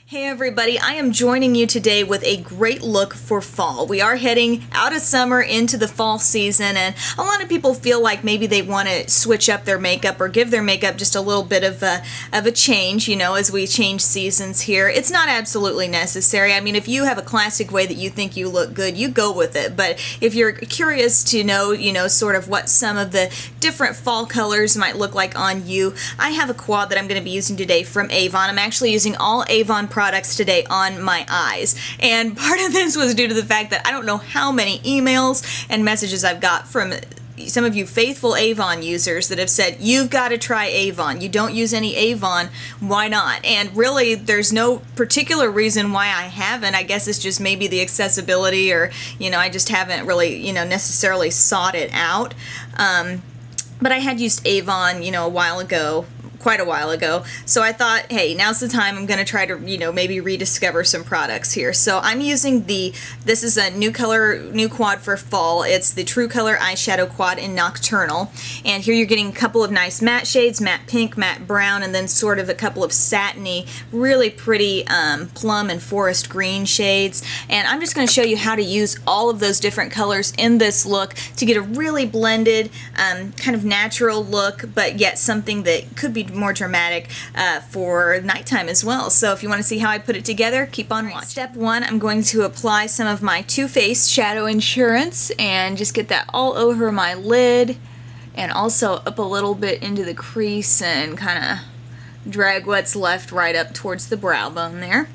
Hey everybody, I am joining you today with a great look for fall. We are heading out of summer into the fall season, and a lot of people feel like maybe they want to switch up their makeup or give their makeup just a little bit of a change, you know, as we change seasons here. It's not absolutely necessary. I mean, if you have a classic way that you think you look good, you go with it. But if you're curious to know, sort of what some of the different fall colors might look like on you, I have a quad that I'm going to be using today from Avon. I'm actually using all Avon products today on my eyes, and part of this was due to the fact that I don't know how many emails and messages I've got from some of you faithful Avon users that have said, you've got to try Avon. You don't use any Avon, why not? And really, there's no particular reason why I haven't. I guess it's just maybe the accessibility, or, I just haven't really, necessarily sought it out. But I had used Avon, quite a while ago, so I thought, hey, now's the time. I'm going to try to, maybe rediscover some products here. So I'm using this is a new quad for fall. It's the True Color Eyeshadow Quad in Nocturnal, and here you're getting a couple of nice matte shades, matte pink, matte brown, and then sort of a couple of satiny, really pretty plum and forest green shades. And I'm just going to show you how to use all of those different colors in this look to get a really blended, kind of natural look, but yet something that could be more dramatic for nighttime as well. So if you want to see how I put it together, keep on watching. Step one, I'm going to apply some of my Too Faced Shadow Insurance and just get that all over my lid, and also up a little bit into the crease, and kind of drag what's left right up towards the brow bone there.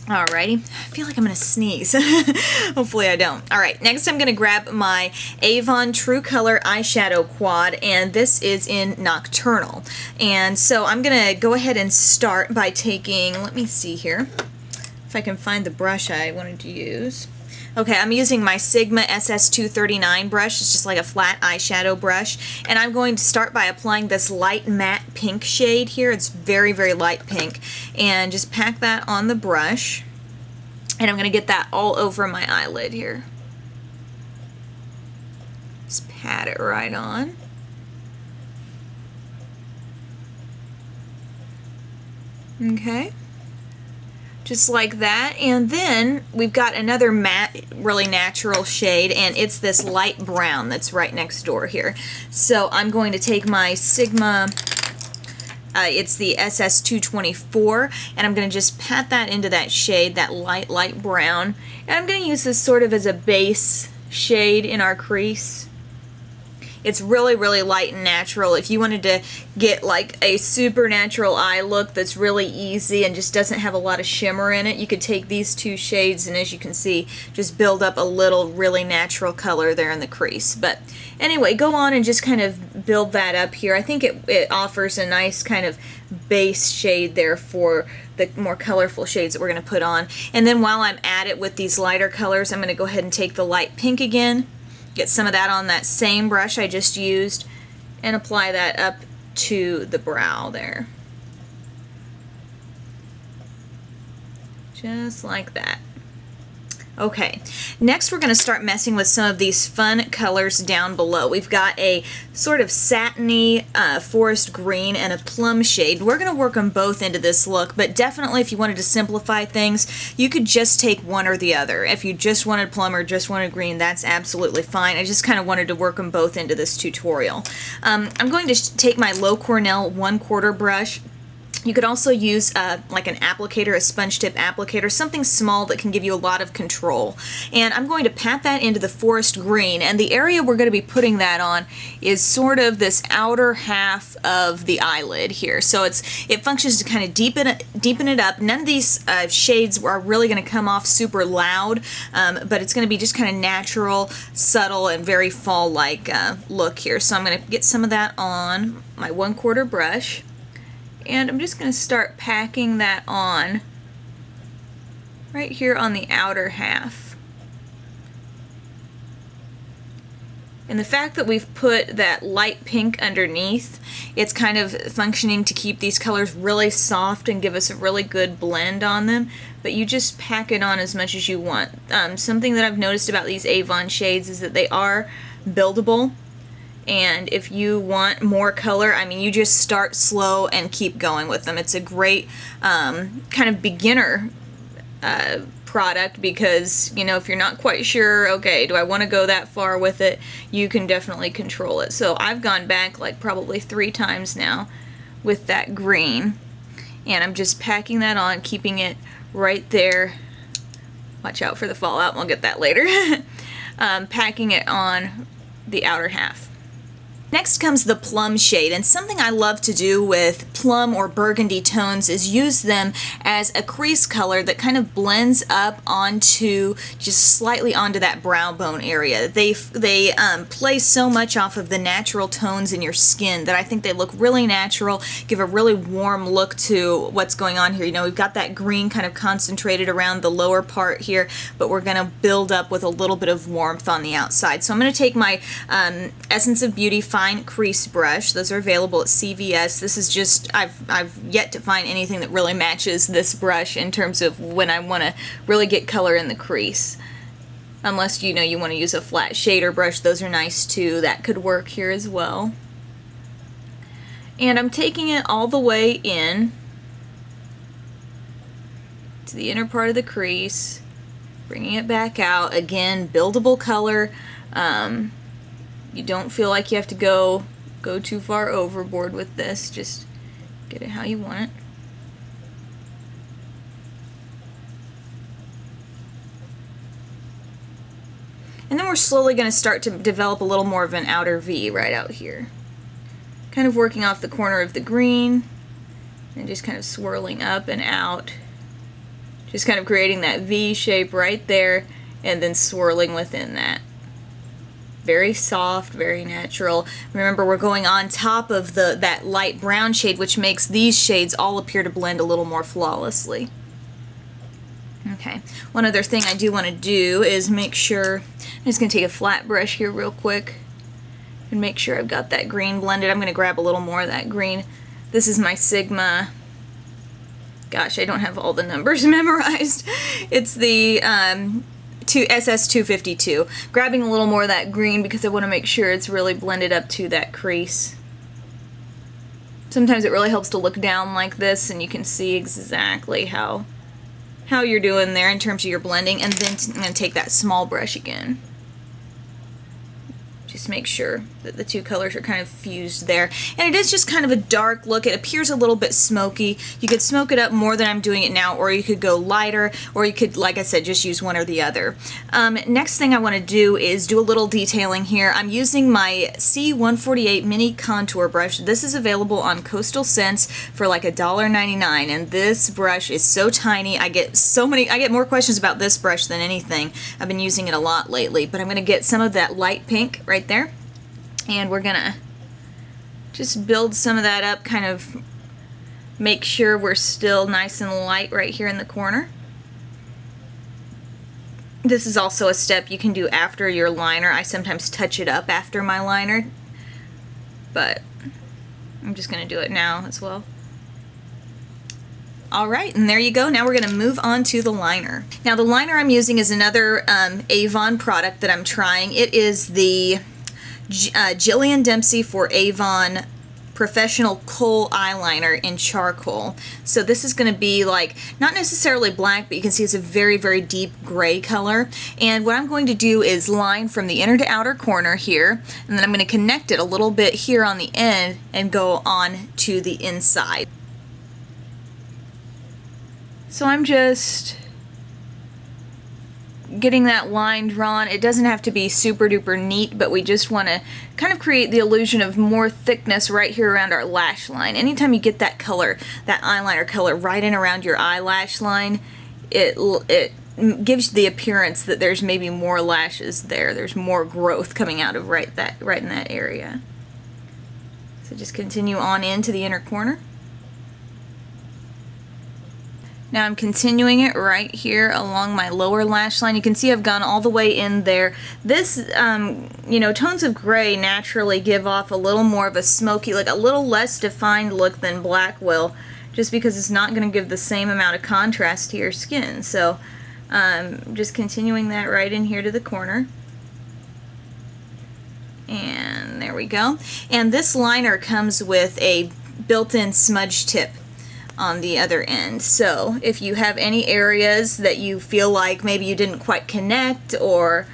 Alrighty, I feel like I'm going to sneeze. Hopefully I don't. Alright, next I'm going to grab my Avon True Color Eyeshadow Quad, and this is in Nocturnal. And so I'm going to go ahead and start by taking, let me see here, if I can find the brush I wanted to use. Okay, I'm using my Sigma SS239 brush. It's just like a flat eyeshadow brush. And I'm going to start by applying this light matte pink shade here. It's very, very light pink. And just pack that on the brush. And I'm going to get that all over my eyelid here. Just pat it right on. Okay. Just like that. And then we've got another matte, really natural shade, and it's this light brown that's right next door here. So I'm going to take my Sigma, it's the SS224, and I'm going to just pat that into that shade, that light brown. And I'm going to use this sort of as a base shade in our crease. It's really, really light and natural. If you wanted to get like a super natural eye look that's really easy and just doesn't have a lot of shimmer in it, you could take these two shades and, as you can see, just build up a little really natural color there in the crease. But anyway, go on and just kind of build that up here. I think it offers a nice kind of base shade there for the more colorful shades that we're going to put on. And then while I'm at it with these lighter colors, I'm going to go ahead and take the light pink again, get some of that on that same brush I just used, and apply that up to the brow there. Just like that. Okay, next we're going to start messing with some of these fun colors down below. We've got a sort of satiny forest green and a plum shade. We're going to work them both into this look, but definitely if you wanted to simplify things, you could just take one or the other. If you just wanted plum or just wanted green, that's absolutely fine. I just kind of wanted to work them both into this tutorial. I'm going to take my Low Cornell 1/4 brush. You could also use like an applicator, a sponge tip applicator, something small that can give you a lot of control. And I'm going to pat that into the forest green, and the area we're going to be putting that on is sort of this outer half of the eyelid here. So it functions to kind of deepen it up. None of these shades are really going to come off super loud, but it's going to be just kind of natural, subtle, and very fall-like look here. So I'm going to get some of that on my 1/4 brush. And I'm just going to start packing that on right here on the outer half. And the fact that we've put that light pink underneath, it's kind of functioning to keep these colors really soft and give us a really good blend on them. But you just pack it on as much as you want. Something that I've noticed about these Avon shades is that they are buildable. And if you want more color, I mean, you just start slow and keep going with them. It's a great kind of beginner product because, you know, if you're not quite sure, okay, do I want to go that far with it, you can definitely control it. So I've gone back like probably 3 times now with that green, and I'm just packing that on, keeping it right there. Watch out for the fallout, we'll get that later. Packing it on the outer half. Next comes the plum shade, and something I love to do with plum or burgundy tones is use them as a crease color that kind of blends up onto, just slightly onto that brow bone area. They play so much off of the natural tones in your skin that I think they look really natural, give a really warm look to what's going on here. You know, we've got that green kind of concentrated around the lower part here, but we're going to build up with a little bit of warmth on the outside. So I'm going to take my Essence of Beauty Fine Crease brush. Those are available at CVS. This is just, I've yet to find anything that really matches this brush in terms of when I want to really get color in the crease. Unless, you know, you want to use a flat shader brush, those are nice too. That could work here as well. And I'm taking it all the way in to the inner part of the crease, bringing it back out. Again, buildable color. You don't feel like you have to go too far overboard with this. Just get it how you want it. And then we're slowly going to start to develop a little more of an outer V right out here. Kind of working off the corner of the green and just kind of swirling up and out. Just kind of creating that V shape right there and then swirling within that. Very soft, very natural. Remember, we're going on top of that light brown shade, which makes these shades all appear to blend a little more flawlessly. Okay, one other thing I do want to do is make sure, I'm just going to take a flat brush here real quick and make sure I've got that green blended. I'm going to grab a little more of that green. This is my Sigma. Gosh, I don't have all the numbers memorized. It's the SS252. Grabbing a little more of that green because I want to make sure it's really blended up to that crease. Sometimes it really helps to look down like this and you can see exactly how you're doing there in terms of your blending. And then I'm going to take that small brush again. Just make sure that the two colors are kind of fused there. And it is just kind of a dark look. It appears a little bit smoky. You could smoke it up more than I'm doing it now, or you could go lighter, or you could, like I said, just use one or the other. Next thing I want to do is do a little detailing here. I'm using my C148 mini contour brush. This is available on Coastal Scents for like $1.99, and this brush is so tiny. I get more questions about this brush than anything. I've been using it a lot lately, but I'm going to get some of that light pink right there, and we're gonna just build some of that up, kind of make sure we're still nice and light right here in the corner. This is also a step you can do after your liner. I sometimes touch it up after my liner, but I'm just gonna do it now as well. Alright, and there you go. Now we're going to move on to the liner. Now the liner I'm using is another Avon product that I'm trying. It is the Jillian Dempsey for Avon Professional Kohl Eyeliner in charcoal. So this is going to be like, not necessarily black, but you can see it's a very, very deep gray color. And what I'm going to do is line from the inner to outer corner here, and then I'm going to connect it a little bit here on the end and go on to the inside. So I'm just getting that line drawn. It doesn't have to be super duper neat, but we just want to kind of create the illusion of more thickness right here around our lash line. Anytime you get that color, that eyeliner color right in around your eyelash line, it gives the appearance that there's maybe more lashes there. There's more growth coming out of right in that area. So just continue on into the inner corner. Now I'm continuing it right here along my lower lash line. You can see I've gone all the way in there. This, you know, tones of gray naturally give off a little more of a smoky, like a little less defined look than black will, just because it's not going to give the same amount of contrast to your skin. So just continuing that right in here to the corner. And there There we go. And this liner comes with a built-in smudge tip on the other end. So if you have any areas that you feel like maybe you didn't quite connect, or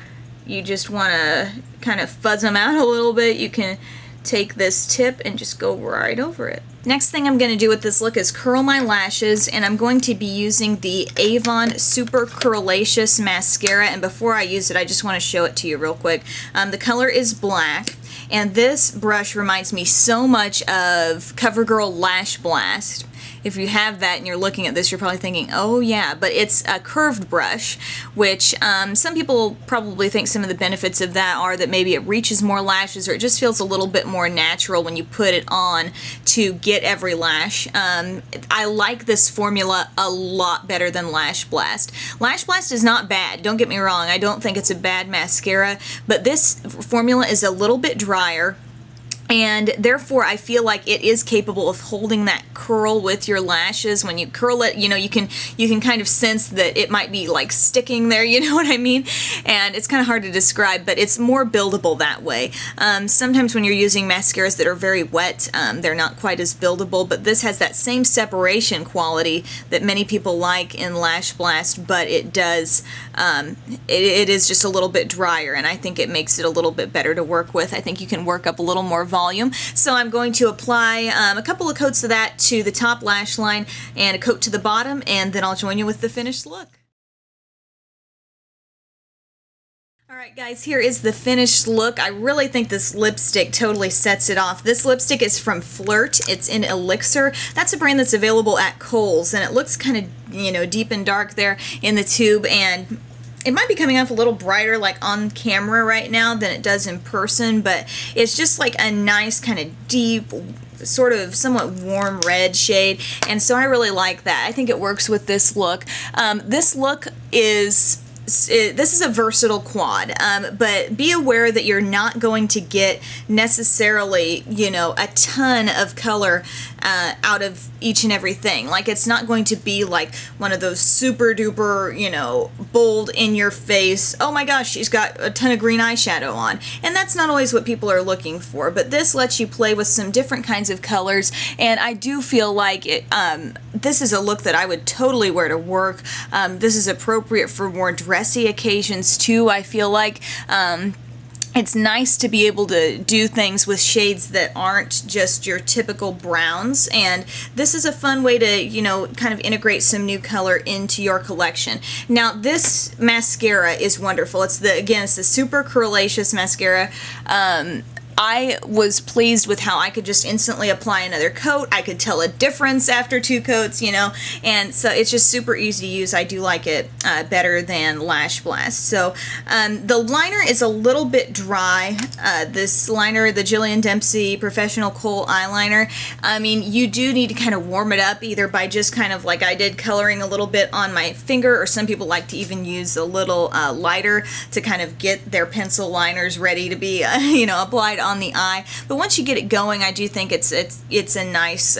you just want to kind of fuzz them out a little bit, you can take this tip and just go right over it. Next thing I'm going to do with this look is curl my lashes, and I'm going to be using the Avon Super Curlacious Mascara, and before I use it I just want to show it to you real quick. The color is black, and this brush reminds me so much of CoverGirl Lash Blast. If you have that and you're looking at this, you're probably thinking, oh yeah, but it's a curved brush, which some people probably think some of the benefits of that are that maybe it reaches more lashes, or it just feels a little bit more natural when you put it on to get every lash. I like this formula a lot better than Lash Blast. Lash Blast is not bad, don't get me wrong, I don't think it's a bad mascara, but this formula is a little bit drier, and therefore I feel like it is capable of holding that curl with your lashes. When you curl it, you know, you can kind of sense that it might be like sticking there, you know what I mean? And it's kind of hard to describe, but it's more buildable that way. Sometimes when you're using mascaras that are very wet, they're not quite as buildable, but this has that same separation quality that many people like in Lash Blast, but it does, it is just a little bit drier, and I think it makes it a little bit better to work with. I think you can work up a little more volume. So I'm going to apply a couple of coats of that to the top lash line and a coat to the bottom, and then I'll join you with the finished look. Alright guys, here is the finished look. I really think this lipstick totally sets it off. This lipstick is from Flirt. It's in Elixir. That's a brand that's available at Kohl's, and it looks kind of, you know, deep and dark there in the tube, and it might be coming off a little brighter like on camera right now than it does in person, but it's just like a nice kind of deep, sort of somewhat warm red shade, and so I really like that. I think it works with this look. This look is this is a versatile quad, but be aware that you're not going to get necessarily, you know, a ton of color out of each and everything. Like, it's not going to be like one of those super duper, you know, bold in your face, oh my gosh, she's got a ton of green eyeshadow on. And that's not always what people are looking for, but this lets you play with some different kinds of colors, and I do feel like it, this is a look that I would totally wear to work. This is appropriate for more dressy occasions too, I feel like. It's nice to be able to do things with shades that aren't just your typical browns, and this is a fun way to, you know, kind of integrate some new color into your collection. Now, this mascara is wonderful. It's the, again, it's the Super Curlacious Mascara. I was pleased with how I could just instantly apply another coat. I could tell a difference after 2 coats, you know, and so it's just super easy to use. I do like it better than Lash Blast. So the liner is a little bit dry. This liner, the Jillian Dempsey Professional Kohl Eyeliner, I mean, you do need to kind of warm it up, either by just kind of like I did, coloring a little bit on my finger, or some people like to even use a little lighter to kind of get their pencil liners ready to be, you know, applied on the eye. But once you get it going, I do think it's a nice,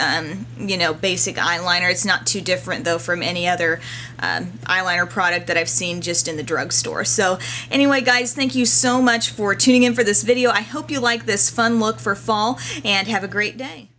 you know, basic eyeliner. It's not too different though from any other eyeliner product that I've seen just in the drugstore. So anyway guys, thank you so much for tuning in for this video. I hope you like this fun look for fall, and have a great day.